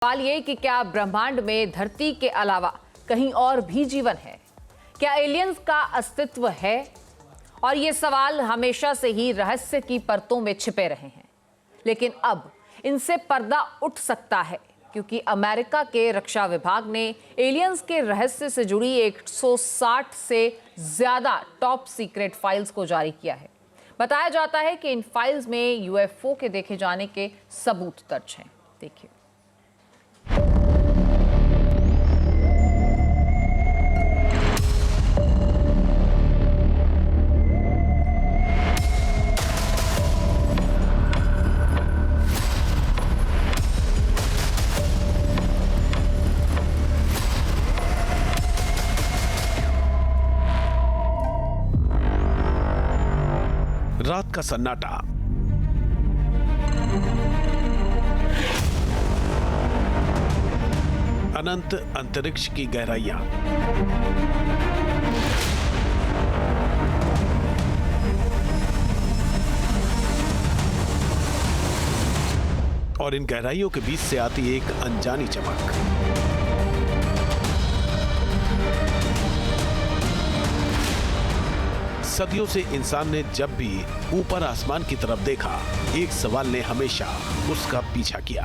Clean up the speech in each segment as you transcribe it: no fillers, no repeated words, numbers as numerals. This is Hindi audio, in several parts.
सवाल ये कि क्या ब्रह्मांड में धरती के अलावा कहीं और भी जीवन है? क्या एलियंस का अस्तित्व है? और ये सवाल हमेशा से ही रहस्य की परतों में छिपे रहे हैं, लेकिन अब इनसे पर्दा उठ सकता है क्योंकि अमेरिका के रक्षा विभाग ने एलियंस के रहस्य से जुड़ी 160 से ज्यादा टॉप सीक्रेट फाइल्स को जारी किया है। बताया जाता है कि इन फाइल्स में यूएफओ के देखे जाने के सबूत दर्ज हैं। देखिए। रात का सन्नाटा, अनंत अंतरिक्ष की गहराइयां, और इन गहराइयों के बीच से आती एक अनजानी चमक। सदियों से इंसान ने जब भी ऊपर आसमान की तरफ देखा, एक सवाल ने हमेशा उसका पीछा किया।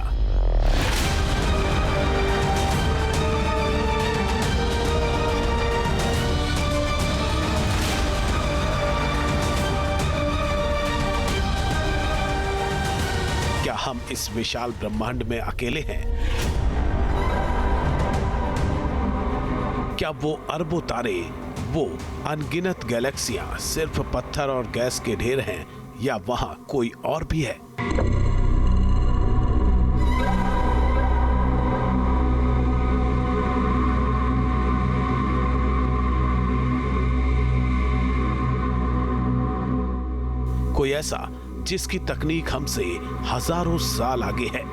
क्या हम इस विशाल ब्रह्मांड में अकेले हैं? क्या वो अरबों तारे, वो अनगिनत गैलेक्सियां सिर्फ पत्थर और गैस के ढेर हैं, या वहां कोई और भी है? कोई ऐसा जिसकी तकनीक हमसे हजारों साल आगे है?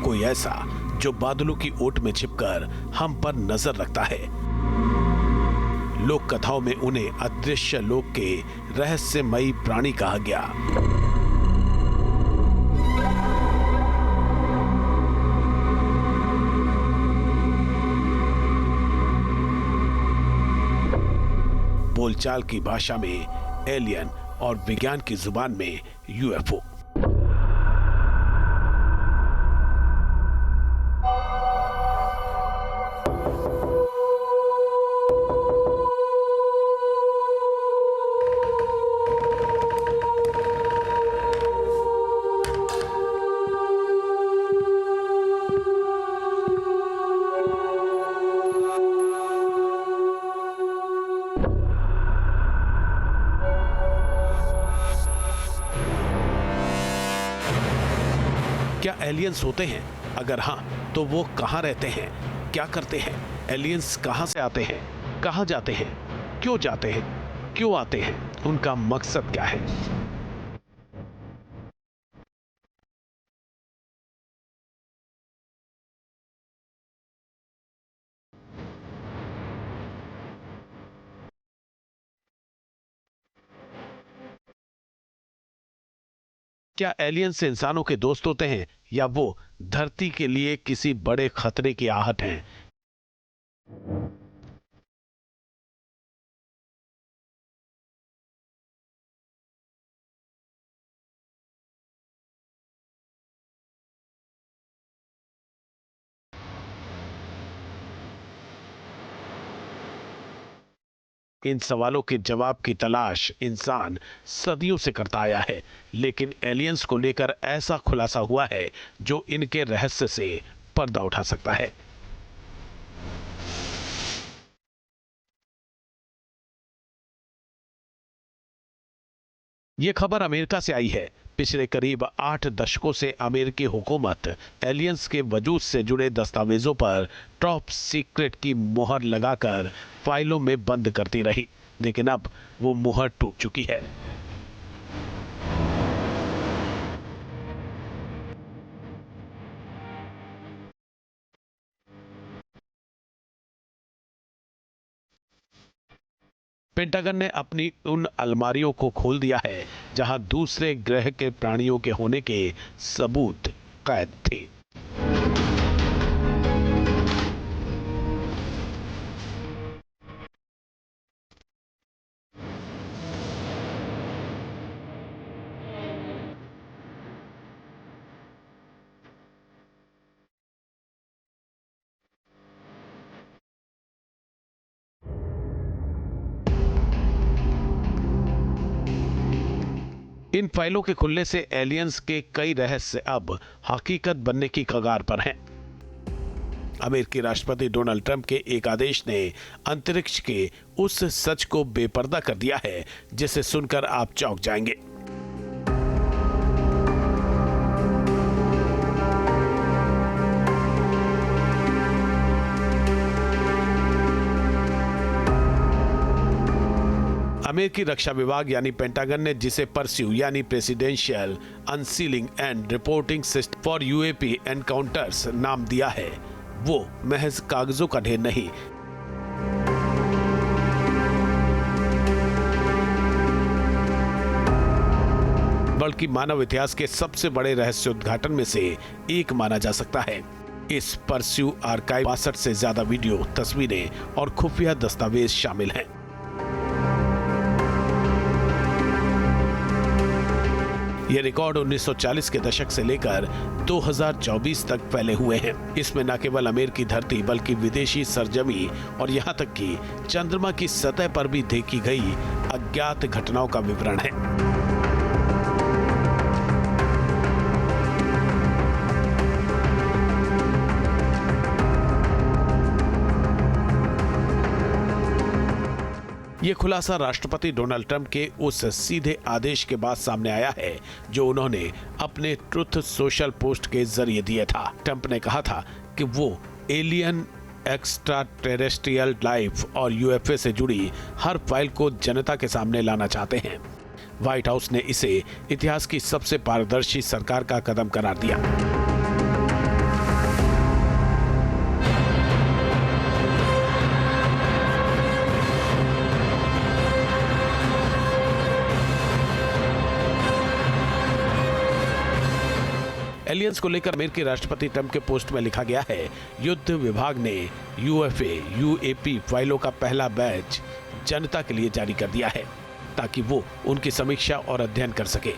कोई ऐसा जो बादलों की ओट में छिपकर हम पर नजर रखता है? लोक कथाओं में उन्हें अदृश्य लोक के रहस्यमयी प्राणी कहा गया। बोलचाल की भाषा में एलियन और विज्ञान की जुबान में यूएफओ। क्या एलियंस होते हैं? अगर हां, तो वो कहां रहते हैं, क्या करते हैं? एलियंस कहां से आते हैं, कहां जाते हैं, क्यों जाते हैं, क्यों आते हैं, उनका मकसद क्या है? क्या एलियंस इंसानों के दोस्त होते हैं, या वो धरती के लिए किसी बड़े खतरे की आहट हैं? इन सवालों के जवाब की तलाश इंसान सदियों से करता आया है, लेकिन एलियंस को लेकर ऐसा खुलासा हुआ है जो इनके रहस्य से पर्दा उठा सकता है। यह खबर अमेरिका से आई है। पिछले करीब 8 दशकों से अमेरिकी हुकूमत एलियंस के वजूद से जुड़े दस्तावेजों पर टॉप सीक्रेट की मुहर लगाकर फाइलों में बंद करती रही, लेकिन अब वो मुहर टूट चुकी है। पेंटागन ने अपनी उन अलमारियों को खोल दिया है जहां दूसरे ग्रह के प्राणियों के होने के सबूत कैद थी। इन फाइलों के खुलने से एलियंस के कई रहस्य अब हकीकत बनने की कगार पर हैं। अमेरिकी राष्ट्रपति डोनाल्ड ट्रंप के एक आदेश ने अंतरिक्ष के उस सच को बेपर्दा कर दिया है जिसे सुनकर आप चौंक जाएंगे। अमेरिकी रक्षा विभाग यानी पेंटागन ने जिसे परस्यू यानी presidential unsealing and reporting system for UAP encounters नाम दिया है, वो महज कागजों का ढेर नहीं, बल्कि मानव इतिहास के सबसे बड़े रहस्योद्घाटन में से एक माना जा सकता है। इस परस्यू आर्काइव 62 से ज्यादा वीडियो, तस्वीरें और खुफिया दस्तावेज शामिल हैं। ये रिकॉर्ड 1940 के दशक से लेकर 2024 तक फैले हुए हैं। इसमें न केवल अमेरिकी धरती बल्कि विदेशी सरजमी और यहाँ तक कि चंद्रमा की सतह पर भी देखी गई अज्ञात घटनाओं का विवरण है। ये खुलासा राष्ट्रपति डोनाल्ड ट्रंप के उस सीधे आदेश के बाद सामने आया है जो उन्होंने अपने ट्रुथ सोशल पोस्ट के जरिए दिया था। ट्रंप ने कहा था कि वो एलियन, एक्स्ट्रा टेरेस्ट्रियल लाइफ और यूएफए से जुड़ी हर फाइल को जनता के सामने लाना चाहते हैं। व्हाइट हाउस ने इसे इतिहास की सबसे पारदर्शी सरकार का कदम करार दिया। एलियंस को लेकर अमेरिकी राष्ट्रपति ट्रंप के पोस्ट में लिखा गया है, युद्ध विभाग ने यूएपी फाइलों का पहला बैच जनता के लिए जारी कर दिया है ताकि वो उनकी समीक्षा और अध्ययन कर सके।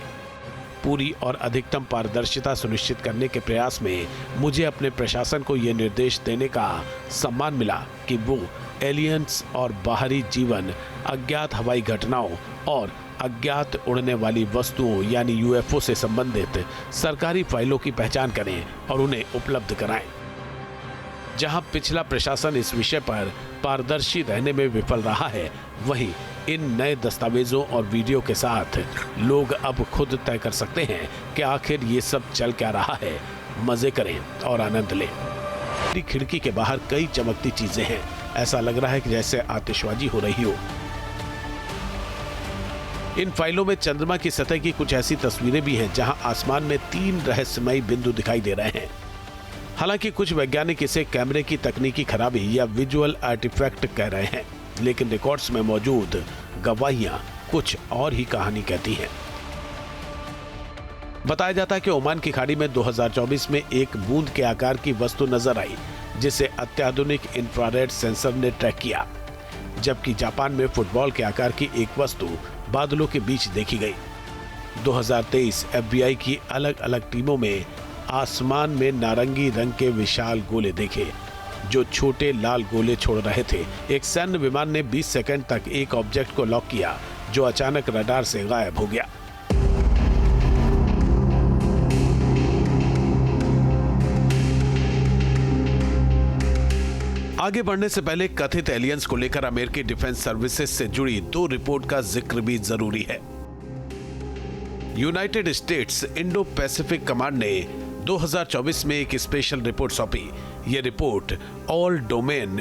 पूरी और अधिकतम पारदर्शिता सुनिश्चित करने के प्रयास में मुझे अपने प्रशासन को यह निर्देश देने का सम्मान मिला कि वो एलियंस और बाहरी जीवन, अज्ञात हवाई घटनाओं और अज्ञात उड़ने वाली वस्तुओं यानी यूएफओ से संबंधित सरकारी फाइलों की पहचान करें और उन्हें उपलब्ध कराएं। जहां पिछला प्रशासन इस विषय पर पारदर्शी रहने में विफल रहा है, वहीं इन नए दस्तावेजों और वीडियो के साथ लोग अब खुद तय कर सकते हैं कि आखिर ये सब चल क्या रहा है। मजे करें और आनंद लें। खिड़की के बाहर कई चमकती चीजें हैं, ऐसा लग रहा है कि जैसे आतिशबाजी हो रही हो। इन फाइलों में चंद्रमा की सतह की कुछ ऐसी तस्वीरें भी हैं जहां आसमान में 3 रहस्यमयी बिंदु दिखाई दे रहे हैं। हालांकि कुछ वैज्ञानिक इसे कैमरे की तकनीकी खराबी या विजुअल आर्टिफैक्ट कह रहे हैं, लेकिन रिकॉर्ड्स में मौजूद गवाहियां कुछ और ही कहानी कहती हैं। बताया जाता है कि ओमान की खाड़ी में 2024 में एक बूंद के आकार की वस्तु नजर आई, जिसे अत्याधुनिक इंफ्रारेड सेंसर ने ट्रैक किया, जबकि जापान में फुटबॉल के आकार की एक वस्तु बादलों के बीच देखी गई। 2023 एफबीआई की अलग अलग टीमों में आसमान में नारंगी रंग के विशाल गोले देखे जो छोटे लाल गोले छोड़ रहे थे। एक सैन्य विमान ने 20 सेकंड तक एक ऑब्जेक्ट को लॉक किया जो अचानक रडार से गायब हो गया। आगे बढ़ने से पहले कथित एलियंस को लेकर अमेरिकी डिफेंस सर्विसेज से जुड़ी 2 रिपोर्ट का जिक्र भी जरूरी है। United states Indo Pacific command ने 2024 में एक स्पेशल रिपोर्ट सौंपी। यह report all domain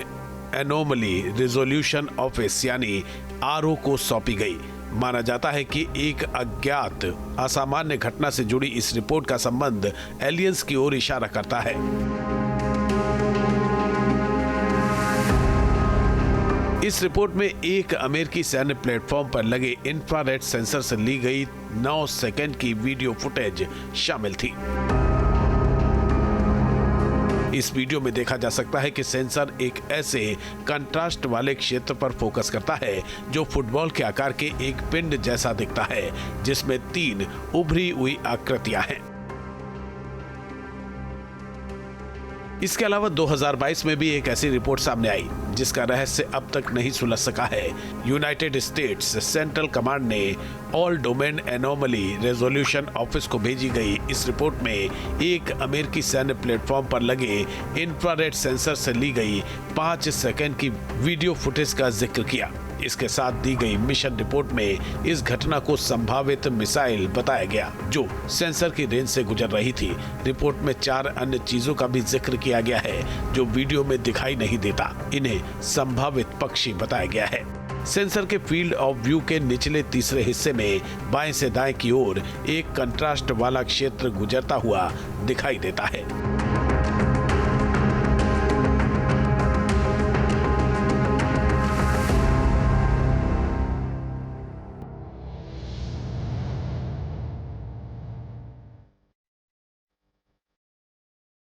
anomaly resolution office यानी आरओ को सौंपी गई। माना जाता है कि एक अज्ञात असामान्य घटना से जुड़ी इस रिपोर्ट का संबंध एलियंस की ओर इशारा करता है। इस रिपोर्ट में एक अमेरिकी सैन्य प्लेटफॉर्म पर लगे इंफ्रारेड सेंसर से ली गई 9 सेकंड की वीडियो फुटेज शामिल थी। इस वीडियो में देखा जा सकता है कि सेंसर एक ऐसे कंट्रास्ट वाले क्षेत्र पर फोकस करता है जो फुटबॉल के आकार के एक पिंड जैसा दिखता है, जिसमें 3 उभरी हुई आकृतियां हैं। इसके अलावा 2022 में भी एक ऐसी रिपोर्ट सामने आई जिसका रहस्य अब तक नहीं सुलझ सका है। यूनाइटेड स्टेट्स सेंट्रल कमांड ने all domain anomaly resolution office को भेजी गई इस रिपोर्ट में एक अमेरिकी सैन्य प्लेटफॉर्म पर लगे इंफ्रारेड सेंसर से ली गई 5 सेकंड की वीडियो फुटेज का जिक्र किया। इसके साथ दी गई मिशन रिपोर्ट में इस घटना को संभावित मिसाइल बताया गया जो सेंसर की रेंज से गुजर रही थी। रिपोर्ट में 4 अन्य चीजों का भी जिक्र किया गया है जो वीडियो में दिखाई नहीं देता। इन्हें संभावित पक्षी बताया गया है। सेंसर के फील्ड ऑफ व्यू के निचले तीसरे हिस्से में बाएं से दाएं की ओर एक कंट्रास्ट वाला क्षेत्र गुजरता हुआ दिखाई देता है।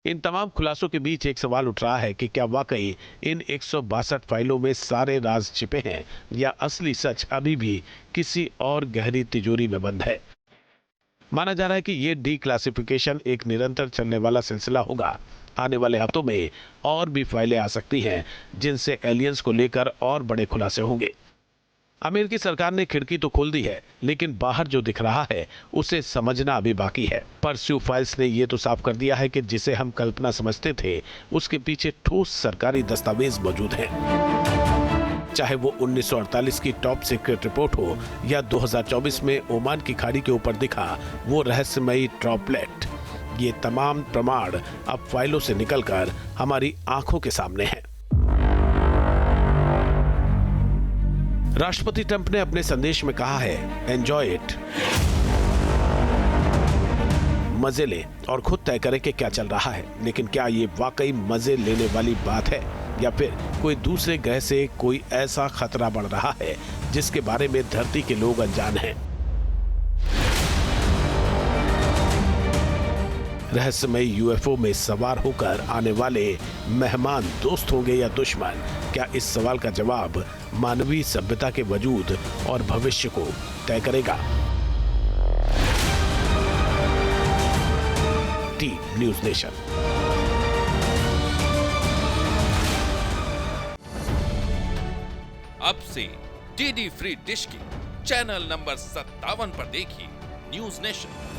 इन तमाम खुलासों के बीच एक सवाल उठ रहा है कि क्या वाकई इन 162 फाइलों में सारे राज छिपे हैं या असली सच अभी भी किसी और गहरी तिजोरी में बंद है। माना जा रहा है कि ये डीक्लासिफिकेशन एक निरंतर चलने वाला सिलसिला होगा। आने वाले हफ्तों में और भी फाइलें आ सकती हैं जिनसे एलियंस को लेकर और बड़े खुलासे होंगे। अमेरिकी सरकार ने खिड़की तो खोल दी है, लेकिन बाहर जो दिख रहा है उसे समझना अभी बाकी है। परस्यू फाइल्स ने यह तो साफ कर दिया है कि जिसे हम कल्पना समझते थे उसके पीछे ठोस सरकारी दस्तावेज मौजूद हैं। चाहे वो 1948 की टॉप सीक्रेट रिपोर्ट हो या 2024 में ओमान की खाड़ी के ऊपर दिखा वो रहस्यमयी ड्रॉपलेट, ये तमाम प्रमाण अब फाइलों से निकलकर हमारी आंखों के सामने हैं। राष्ट्रपति ट्रंप ने अपने संदेश में कहा है, एंजॉय इट, मजे ले और खुद तय करें कि क्या चल रहा है। लेकिन क्या ये वाकई मजे लेने वाली बात है या फिर कोई दूसरे ग्रह से कोई ऐसा खतरा बढ़ रहा है जिसके बारे में धरती के लोग अनजान हैं? रहस्यमय यूएफओ में सवार होकर आने वाले मेहमान दोस्त होंगे या दुश्मन? क्या इस सवाल का जवाब मानवीय सभ्यता के वजूद और भविष्य को तय करेगा? News nation. अब से डीडी फ्री डिश की चैनल नंबर 57 पर देखिए न्यूज़ नेशन।